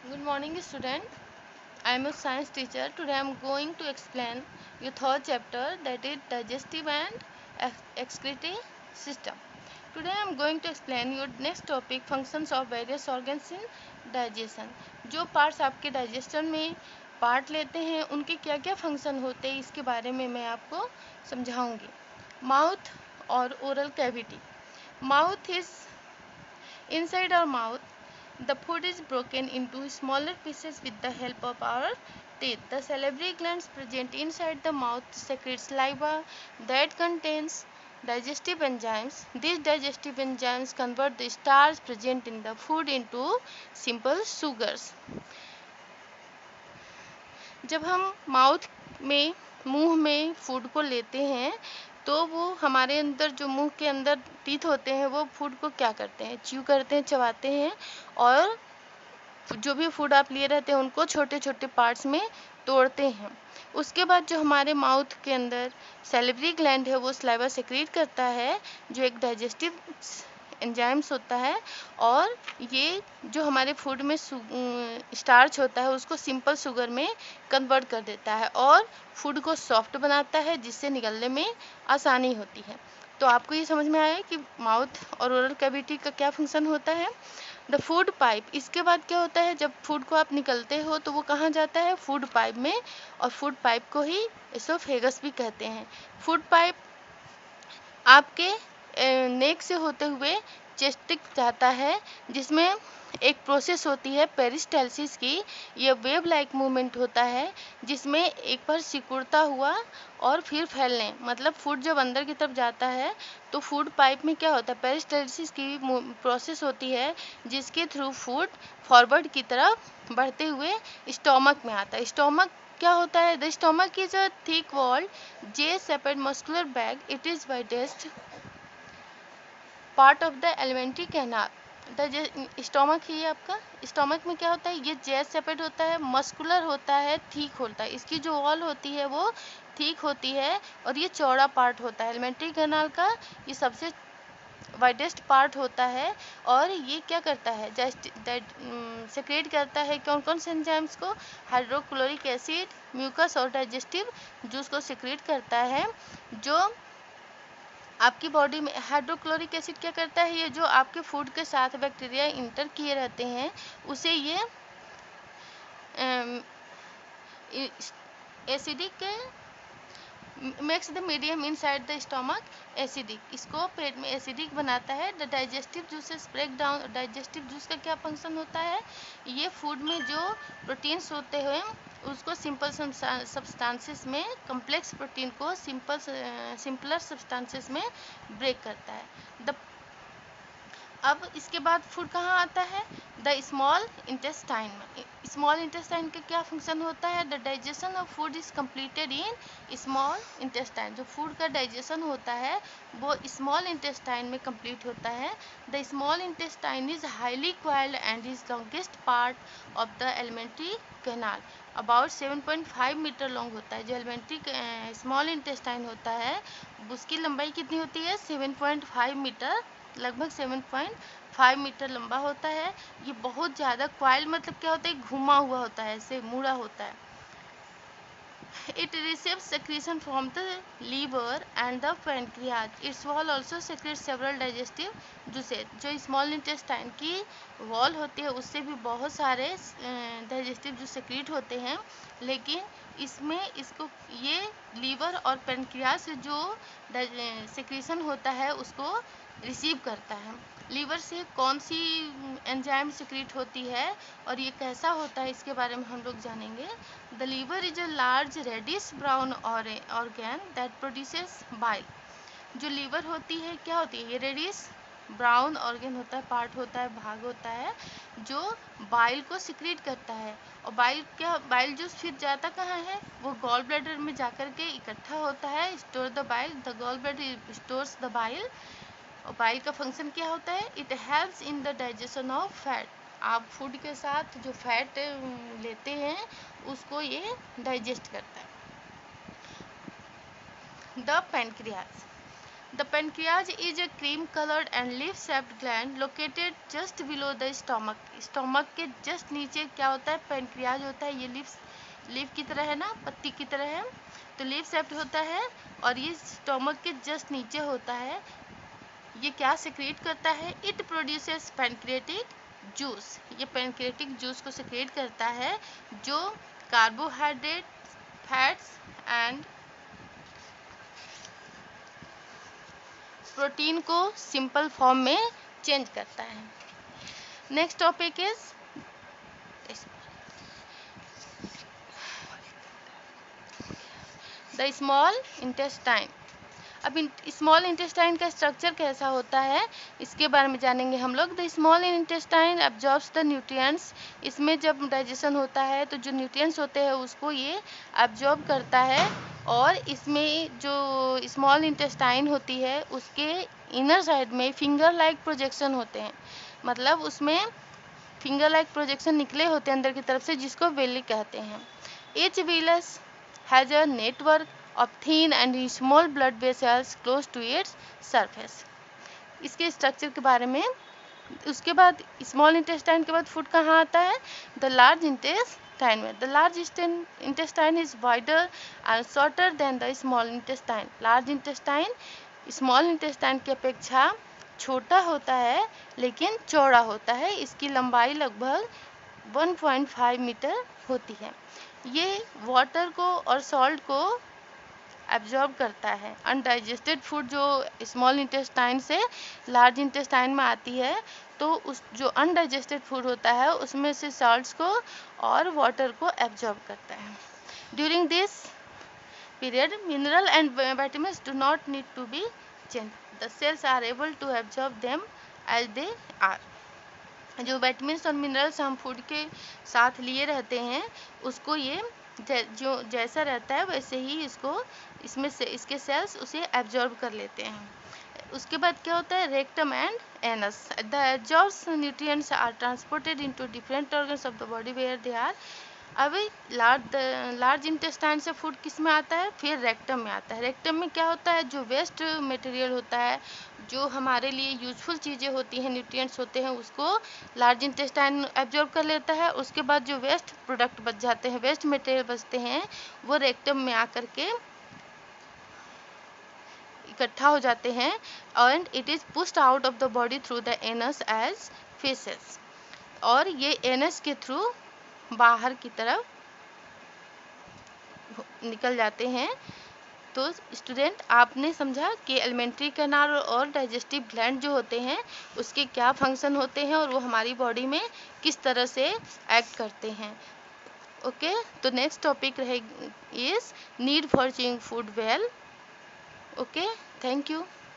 Good morning, student. I am a science teacher. Today I am going to explain your third chapter, that is digestive and excretory system. Today I am going to explain your next topic, functions of various organs in digestion. जो parts आपके digestion में part लेते हैं उनके क्या क्या function होते हैं इसके बारे में मैं आपको समझाऊंगी. माउथ और oral cavity. Mouth is inside our mouth. The food is broken into smaller pieces with the help of our teeth. The salivary glands present inside the mouth secrete saliva that contains digestive enzymes. These digestive enzymes convert the starch present in the food into simple sugars. जब हम mouth में मुंह में food को लेते हैं तो वो हमारे अंदर जो मुंह के अंदर टीथ होते हैं वो फूड को क्या करते हैं, च्यू करते हैं, चबाते हैं और जो भी फूड आप लिए रहते हैं उनको छोटे छोटे पार्ट्स में तोड़ते हैं. उसके बाद जो हमारे माउथ के अंदर सैलिवरी ग्लैंड है वो सलाइवा सेक्रेट करता है जो एक डाइजेस्टिव एंजाइम्स होता है और ये जो हमारे फूड में स्टार्च होता है उसको सिंपल शुगर में कन्वर्ट कर देता है और फूड को सॉफ्ट बनाता है जिससे निगलने में आसानी होती है. तो आपको ये समझ में आया कि माउथ और ओरल कैविटी का क्या फंक्शन होता है. The food pipe. इसके बाद क्या होता है, जब फूड को आप निकलते हो तो वो कहाँ जाता है, फूड पाइप में, और फूड पाइप को ही एसोफेगस भी कहते हैं. फूड पाइप आपके नेक से होते हुए चेस्ट तक जाता है जिसमें एक प्रोसेस होती है पेरिस्टाल्सिस की. ये वेव लाइक मूवमेंट होता है जिसमें एक बार सिकुड़ता हुआ और फिर फैलने, मतलब फूड जब अंदर की तरफ जाता है तो फूड पाइप में क्या होता है, पेरिस्टाल्सिस की प्रोसेस होती है जिसके थ्रू फूड फॉरवर्ड की तरफ बढ़ते हुए स्टोमक में आता है. स्टोमक क्या होता है, the stomach is a thick walled J shaped muscular bag. It is widest part of the alimentary canal. The stomach ही आपका, स्टोमक में क्या होता है, ये जेस सेपरेट होता है, मस्कुलर होता है, थिक होता है. इसकी जो वॉल होती है वो थिक होती है और ये चौड़ा पार्ट होता है. एलिमेंट्री कैनाल का ये सबसे वाइडेस्ट पार्ट होता है और ये क्या करता है, सेक्रेट करता है कौन कौन से एंजाइम्स को, हाइड्रोक्लोरिक एसिड, म्यूकस और डाइजेस्टिव जूस को सेक्रेट करता है. जो आपकी बॉडी में हाइड्रोक्लोरिक एसिड क्या करता है, ये जो आपके फूड के साथ बैक्टीरिया इंटर किए रहते हैं उसे ये acidic makes the medium inside the stomach acidic. इसको पेट में एसिडिक बनाता है. The digestive juices break down. Digestive juice का क्या फंक्शन होता है, ये फूड में जो प्रोटीन्स होते हैं उसको सिंपल सब्सटेंसेस में, कम्प्लेक्स प्रोटीन को सिंपलर सब्सटेंसेस में ब्रेक करता है. अब इसके बाद फूड कहाँ आता है, द स्मॉल इंटेस्टाइन में. स्मॉल इंटेस्टाइन का क्या फंक्शन होता है, the digestion of food is completed in small intestine. जो फूड का डाइजेशन होता है वो स्मॉल इंटेस्टाइन में कंप्लीट होता है. The small intestine is highly coiled and is longest part of the alimentary canal. About 7.5 metre long होता है. जो एलिमेंट्री स्मॉल इंटेस्टाइन होता है उसकी लंबाई कितनी होती है, 7.5 मीटर, लगभग 7.5 मीटर लंबा होता है. ये बहुत ज़्यादा क्वाइल मतलब क्या होता है, घुमा हुआ होता है, ऐसे मुड़ा होता है. It receives secretion from the liver and the pancreas. Its wall also secretes several digestive juices. जो स्मॉल इंटेस्टाइन की वॉल होती है उससे भी बहुत सारे डाइजेस्टिव जूस सेक्रेट होते हैं, लेकिन इसमें इसको ये लीवर और पेनक्रियास से जो सेक्रेशन होता है उसको रिसीव करता है. लीवर से कौन सी एंजाइम सिक्रीट होती है और ये कैसा होता है इसके बारे में हम लोग जानेंगे. The liver is a large reddish brown organ that produces bile. जो लीवर होती है क्या होती है, ये रेडिश ब्राउन ऑर्गन होता है, पार्ट होता है, भाग होता है जो बाइल को सिक्रीट करता है. और बाइल जूस फिर जाता कहाँ है, वो गॉल ब्लैडर में जाकर के इकट्ठा होता है. Store the bile. The gall bladder stores the bile. और बाइल का फंक्शन क्या होता है, it helps in the digestion of fat. आप फूड के साथ जो फैट लेते हैं उसको ये डाइजेस्ट करता है. The pancreas. The pancreas is a cream colored and leaf shaped gland located just below the stomach. Stomach के जस्ट नीचे क्या होता है, पेनक्रियाज होता है। ये लीफ की तरह है ना, पत्ती की तरह है, तो लीफ शेप्ड होता है और ये स्टोमक के जस्ट नीचे होता है। ये क्या सिक्रेट करता है, इट प्रोड्यूसेस पैनक्रियाटिक जूस। ये पैनक्रियाटिक जूस को सिक्रेट करता है जो कार्बोहाइड्रेट, फैट्स एंड प्रोटीन को सिंपल फॉर्म में चेंज करता है। Next topic is the small intestine. अब स्मॉल इंटेस्टाइन का स्ट्रक्चर कैसा होता है इसके बारे में जानेंगे हम लोग। The small intestine absorbs the nutrients. इसमें जब डाइजेशन होता है तो जो न्यूट्रिएंट्स होते हैं उसको ये एब्जॉर्ब करता है, और इसमें जो स्मॉल इंटेस्टाइन होती है उसके इनर साइड में फिंगर लाइक प्रोजेक्शन होते हैं। मतलब उसमें फिंगर लाइक प्रोजेक्शन निकले होते हैं अंदर की तरफ से, जिसको वेली कहते हैं। Each Wallace has a network of thin and small blood vessels close to its surface। इसके स्ट्रक्चर के बारे में। उसके बाद स्मॉल इंटेस्टाइन के बाद फूड कहाँ आता है, द लार्ज इंटेस्टाइन में। The large intestine is wider and shorter than the small intestine. Large intestine small intestine की अपेक्षा छोटा होता है लेकिन चौड़ा होता है। इसकी लंबाई लगभग 1.5 मीटर होती है। ये वाटर को और सॉल्ट को एब्जॉर्ब करता है। अनडाइजेस्टेड फूड जो स्मॉल इंटेस्टाइन से लार्ज इंटेस्टाइन में आती है, तो उस जो अनडाइजेस्टेड फूड होता है उसमें से सॉल्ट्स को और वाटर को एब्जॉर्ब करता है। During this period mineral and vitamins do not need to be change, the cells are able to absorb them as they are. जो विटामिन्स और मिनरल्स हम फूड के साथ लिए रहते हैं उसको ये जो जैसा रहता है वैसे ही इसमें से इसके सेल्स उसे एब्जॉर्ब कर लेते हैं। उसके बाद क्या होता है, rectum and anus. The absorbs nutrients are transported into different organs of the body where they are. अब लार्ज इंटेस्टाइन से फूड किस में आता है, फिर रेक्टम में आता है। रेक्टम में क्या होता है, जो वेस्ट मटेरियल होता है, जो हमारे लिए यूजफुल चीज़ें होती हैं, न्यूट्रिएंट्स होते हैं, उसको लार्ज इंटेस्टाइन एब्जॉर्ब कर लेता है। उसके बाद जो वेस्ट प्रोडक्ट बच जाते हैं, वेस्ट मटेरियल बचते हैं, वो रेक्टम में आकर के इकट्ठा हो जाते हैं and it is pushed out of the body through the anus as faeces. और ये एनस के थ्रू बाहर की तरफ निकल जाते हैं। तो स्टूडेंट, आपने समझा कि एलिमेंट्री कैनाल और डाइजेस्टिव ग्लैंड जो होते हैं उसके क्या फंक्शन होते हैं और वो हमारी बॉडी में किस तरह से एक्ट करते हैं। ओके, तो नेक्स्ट टॉपिक रहेगी is need for chewing food well. Okay, thank you.